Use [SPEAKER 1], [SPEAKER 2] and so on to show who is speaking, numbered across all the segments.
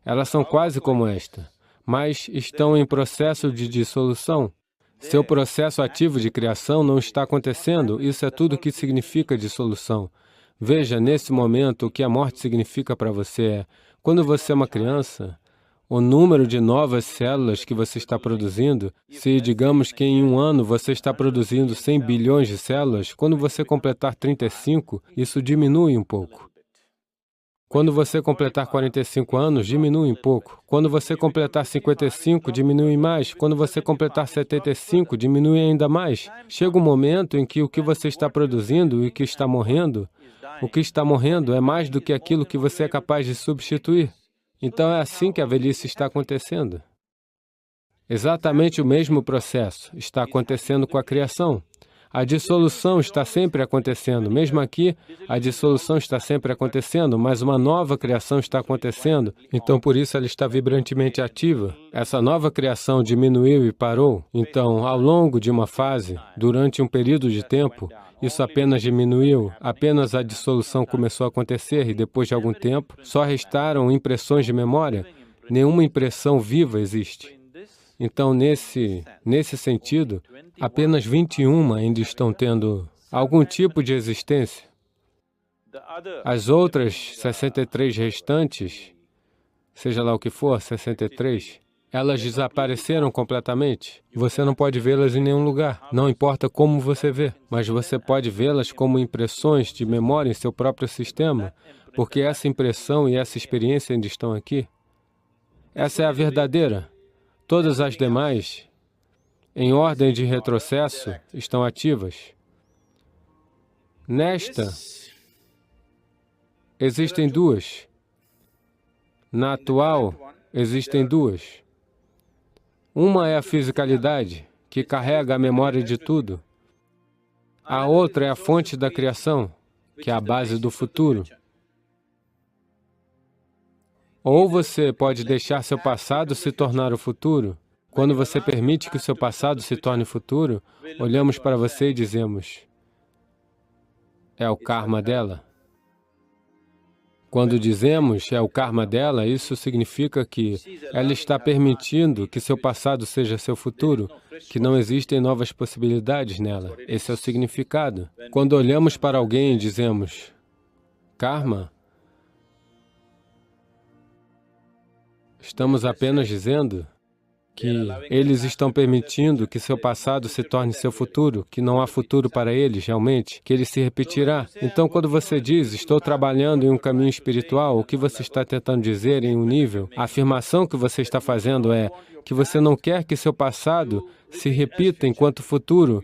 [SPEAKER 1] Elas são quase como esta, mas estão em processo de dissolução. Seu processo ativo de criação não está acontecendo, isso é tudo o que significa dissolução. Veja, nesse momento, o que a morte significa para você é, quando você é uma criança, o número de novas células que você está produzindo, se digamos que em um ano você está produzindo 100 bilhões de células, quando você completar 35, isso diminui um pouco. Quando você completar 45 anos, diminui um pouco. Quando você completar 55, diminui mais. Quando você completar 75, diminui ainda mais. Chega um momento em que o que você está produzindo e o que está morrendo é mais do que aquilo que você é capaz de substituir. Então é assim que a velhice está acontecendo. Exatamente o mesmo processo está acontecendo com a criação. A dissolução está sempre acontecendo. Mesmo aqui, a dissolução está sempre acontecendo, mas uma nova criação está acontecendo. Então, por isso, ela está vibrantemente ativa. Essa nova criação diminuiu e parou. Então, ao longo de uma fase, durante um período de tempo, isso apenas diminuiu, apenas a dissolução começou a acontecer e, depois de algum tempo, só restaram impressões de memória. Nenhuma impressão viva existe. Então, nesse sentido, apenas 21 ainda estão tendo algum tipo de existência. As outras 63 restantes, seja lá o que for, 63, elas desapareceram completamente. Você não pode vê-las em nenhum lugar, não importa como você vê, mas você pode vê-las como impressões de memória em seu próprio sistema, porque essa impressão e essa experiência ainda estão aqui. Essa é a verdadeira. Todas as demais, em ordem de retrocesso, estão ativas. Nesta, existem duas. Na atual, existem duas. Uma é a fisicalidade, que carrega a memória de tudo. A outra é a fonte da criação, que é a base do futuro. Ou você pode deixar seu passado se tornar o futuro. Quando você permite que o seu passado se torne futuro, olhamos para você e dizemos, é o karma dela. Quando dizemos é o karma dela, isso significa que ela está permitindo que seu passado seja seu futuro, que não existem novas possibilidades nela. Esse é o significado. Quando olhamos para alguém e dizemos, karma, estamos apenas dizendo que eles estão permitindo que seu passado se torne seu futuro, que não há futuro para eles, realmente, que ele se repetirá. Então, quando você diz, estou trabalhando em um caminho espiritual, o que você está tentando dizer em um nível, a afirmação que você está fazendo é que você não quer que seu passado se repita enquanto futuro.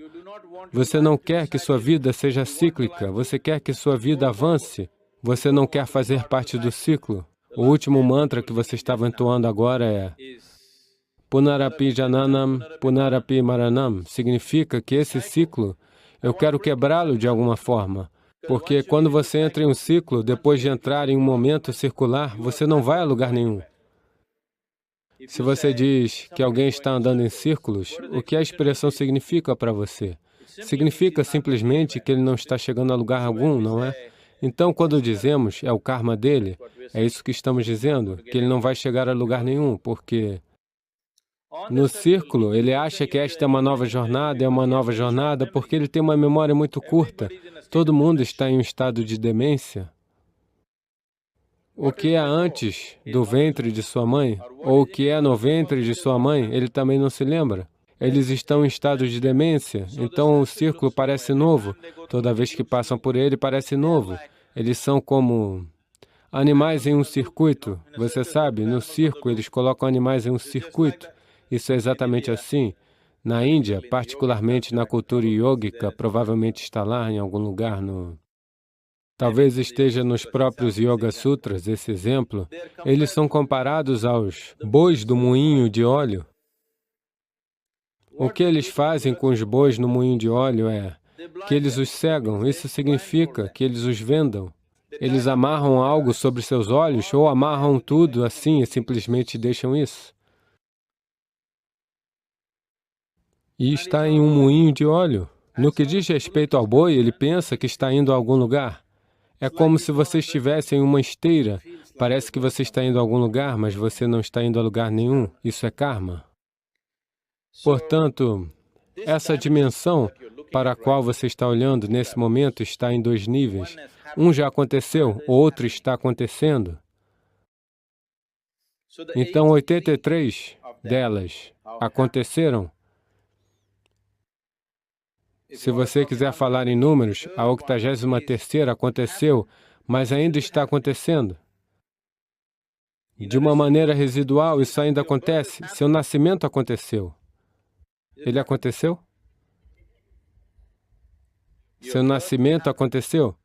[SPEAKER 1] Você não quer que sua vida seja cíclica, você quer que sua vida avance. Você não quer fazer parte do ciclo. O último mantra que você estava entoando agora é Punarapi Jananam, Punarapi Maranam. Significa que esse ciclo, eu quero quebrá-lo de alguma forma. Porque quando você entra em um ciclo, depois de entrar em um momento circular, você não vai a lugar nenhum. Se você diz que alguém está andando em círculos, o que a expressão significa para você? Significa simplesmente que ele não está chegando a lugar algum, não é? Então, quando dizemos é o karma dele, é isso que estamos dizendo, que ele não vai chegar a lugar nenhum, porque no círculo, ele acha que esta é uma nova jornada, porque ele tem uma memória muito curta. Todo mundo está em um estado de demência. O que é antes do ventre de sua mãe, ou o que é no ventre de sua mãe, ele também não se lembra. Eles estão em estado de demência, então o círculo parece novo. Toda vez que passam por ele, parece novo. Eles são como animais em um circuito. Você sabe, no circo, eles colocam animais em um circuito. Isso é exatamente assim. Na Índia, particularmente na cultura yógica, provavelmente está lá em algum lugar no... Talvez esteja nos próprios Yoga Sutras, esse exemplo. Eles são comparados aos bois do moinho de óleo. O que eles fazem com os bois no moinho de óleo é que eles os cegam. Isso significa que eles os vendam. Eles amarram algo sobre seus olhos ou amarram tudo assim e simplesmente deixam isso. E está em um moinho de óleo. No que diz respeito ao boi, ele pensa que está indo a algum lugar. É como se você estivesse em uma esteira. Parece que você está indo a algum lugar, mas você não está indo a lugar nenhum. Isso é karma. Portanto, essa dimensão para a qual você está olhando nesse momento está em dois níveis. Um já aconteceu, o outro está acontecendo. Então, 83 delas aconteceram. Se você quiser falar em números, a 83ª aconteceu, mas ainda está acontecendo. De uma maneira residual, isso ainda acontece. Seu nascimento aconteceu. Ele aconteceu? Seu nascimento aconteceu,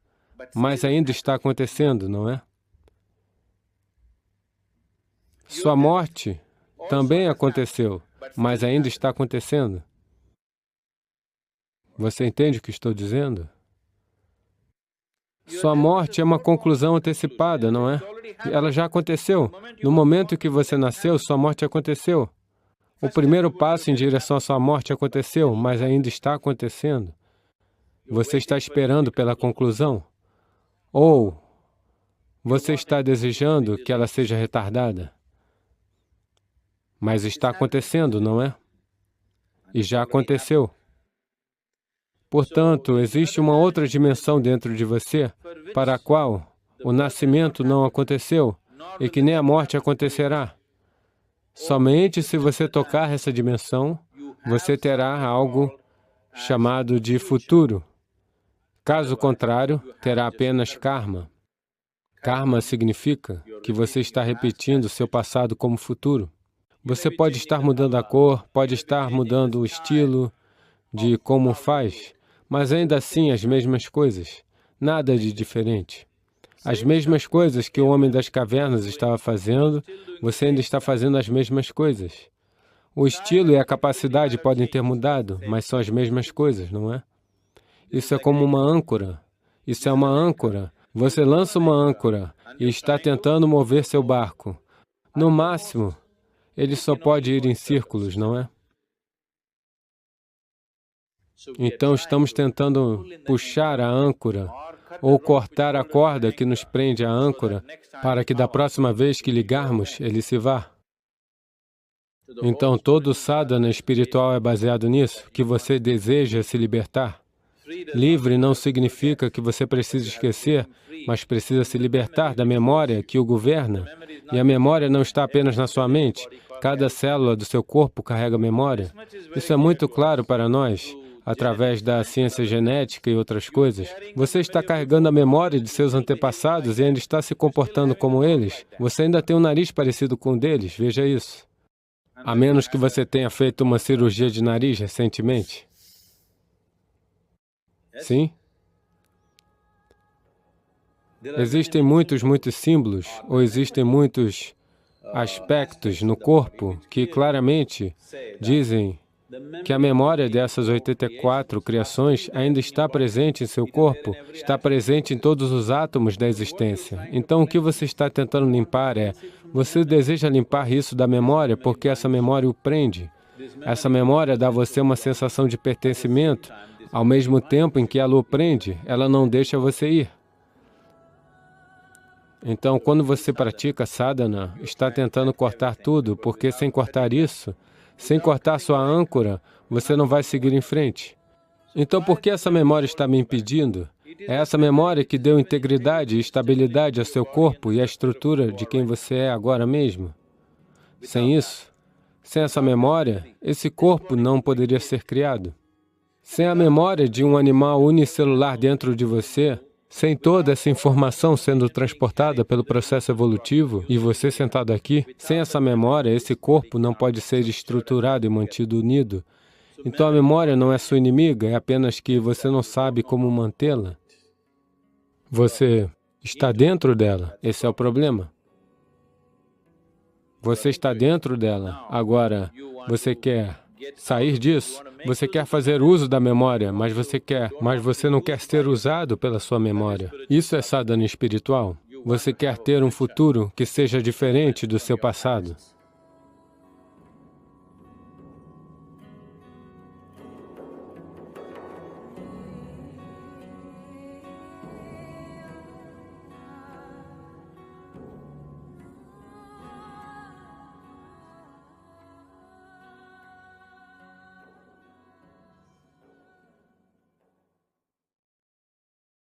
[SPEAKER 1] mas ainda está acontecendo, não é? Sua morte também aconteceu, mas ainda está acontecendo. Você entende o que estou dizendo? Sua morte é uma conclusão antecipada, não é? Ela já aconteceu. No momento que você nasceu, sua morte aconteceu. O primeiro passo em direção à sua morte aconteceu, mas ainda está acontecendo. Você está esperando pela conclusão? Ou você está desejando que ela seja retardada? Mas está acontecendo, não é? E já aconteceu. Portanto, existe uma outra dimensão dentro de você para a qual o nascimento não aconteceu e que nem a morte acontecerá. Somente se você tocar essa dimensão, você terá algo chamado de futuro. Caso contrário, terá apenas karma. Karma significa que você está repetindo seu passado como futuro. Você pode estar mudando a cor, pode estar mudando o estilo de como faz, mas ainda assim as mesmas coisas, nada de diferente. As mesmas coisas que o homem das cavernas estava fazendo, você ainda está fazendo as mesmas coisas. O estilo e a capacidade podem ter mudado, mas são as mesmas coisas, não é? Isso é como uma âncora. Isso é uma âncora. Você lança uma âncora e está tentando mover seu barco. No máximo, ele só pode ir em círculos, não é? Então, estamos tentando puxar a âncora ou cortar a corda que nos prende à âncora para que da próxima vez que ligarmos, ele se vá. Então, todo o sadhana espiritual é baseado nisso, que você deseja se libertar. Livre não significa que você precisa esquecer, mas precisa se libertar da memória que o governa. E a memória não está apenas na sua mente. Cada célula do seu corpo carrega memória. Isso é muito claro para nós, através da ciência genética e outras coisas. Você está carregando a memória de seus antepassados e ainda está se comportando como eles. Você ainda tem um nariz parecido com o deles, veja isso. A menos que você tenha feito uma cirurgia de nariz recentemente. Sim? Existem muitos símbolos, ou existem muitos aspectos no corpo que claramente dizem que a memória dessas 84 criações ainda está presente em seu corpo, está presente em todos os átomos da existência. Então, o que você está tentando limpar é, você deseja limpar isso da memória porque essa memória o prende. Essa memória dá a você uma sensação de pertencimento, ao mesmo tempo em que ela o prende, ela não deixa você ir. Então, quando você pratica sadhana, está tentando cortar tudo, porque sem cortar isso, sem cortar sua âncora, você não vai seguir em frente. Então, por que essa memória está me impedindo? É essa memória que deu integridade e estabilidade ao seu corpo e à estrutura de quem você é agora mesmo. Sem isso, sem essa memória, esse corpo não poderia ser criado. Sem a memória de um animal unicelular dentro de você, sem toda essa informação sendo transportada pelo processo evolutivo, e você sentado aqui, sem essa memória, esse corpo não pode ser estruturado e mantido unido. Então a memória não é sua inimiga, é apenas que você não sabe como mantê-la. Você está dentro dela, esse é o problema. Você está dentro dela. Agora, você quer sair disso? Você quer fazer uso da memória, mas você não quer ser usado pela sua memória. Isso é sadhana espiritual. Você quer ter um futuro que seja diferente do seu passado.